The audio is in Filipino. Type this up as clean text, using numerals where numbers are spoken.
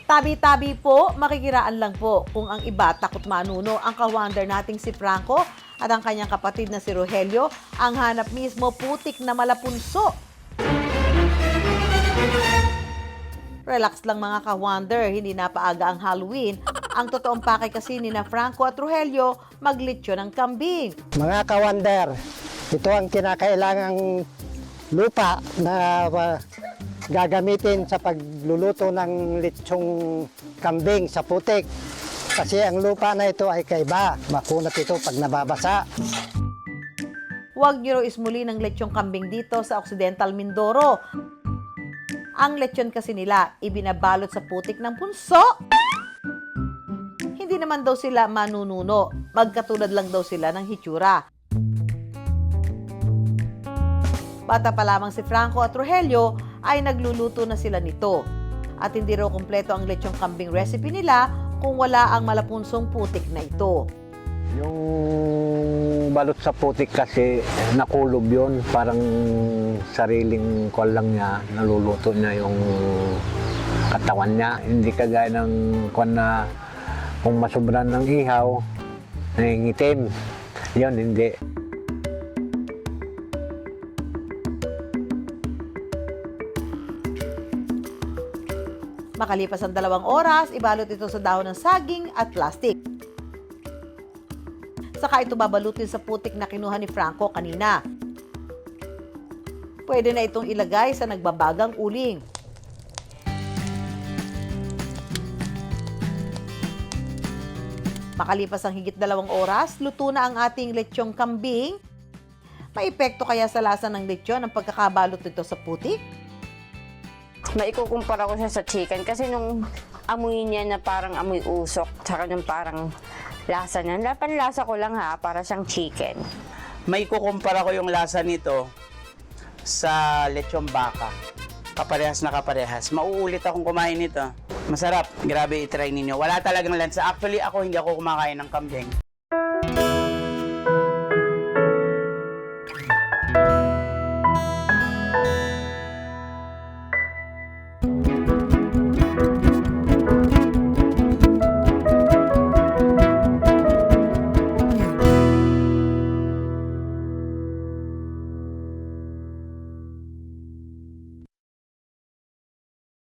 Tabi-tabi po, makikiraan lang po kung ang iba takot manuno. Ang ka-wonder nating si Franco at ang kanyang kapatid na si Rogelio, ang hanap mismo putik na malapunso. Relax lang mga ka-wonder, hindi na paaga ang Halloween. Ang totoong pakay kasi ni na Franco at Rogelio, maglitsyo ng kambing. Mga kawander, ito ang kinakailangang lupa na gagamitin sa pagluluto ng litsong kambing sa putik. Kasi ang lupa na ito ay kaiba. Makunat ito pag nababasa. Huwag niyo raw ismuli ng lechong kambing dito sa Occidental Mindoro. Ang lechon kasi nila, ibinabalot sa putik ng punso. Hindi naman daw sila manununo. Magkatulad lang daw sila ng hitsura. Bata pa lamang si Franco at Rogelio ay nagluluto na sila nito. At hindi raw kumpleto ang lechong kambing recipe nila kung wala ang malapunsong putik na ito. Yung balot sa putik kasi nakulob yun, parang sariling kwan lang niya, naluluto niya yung katawan niya. Hindi kagaya ng kwan na kung masobran ng ihaw, nangingitim. Yun, hindi. Makalipas ang 2 oras, ibalot ito sa dahon ng saging at plastic. Saka ito babalutin sa putik na kinuha ni Franco kanina. Pwede na itong ilagay sa nagbabagang uling. Makalipas ang higit 2 oras, luto na ang ating lechong kambing. May epekto kaya sa lasa ng lechon ang pagkakabalot nito sa putik? Maikukumpara ko siya sa chicken kasi nung amoy niya na parang amoy usok, tsaka nung parang lasa niya. Panlasa ko lang ha, para siyang chicken. May kukumpara ko yung lasa nito sa lechong baka. Kaparehas na kaparehas. Mauulit akong kumain nito. Masarap. Grabe, i-try ninyo. Wala talagang lansa. Actually, hindi ako kumakain ng kambing.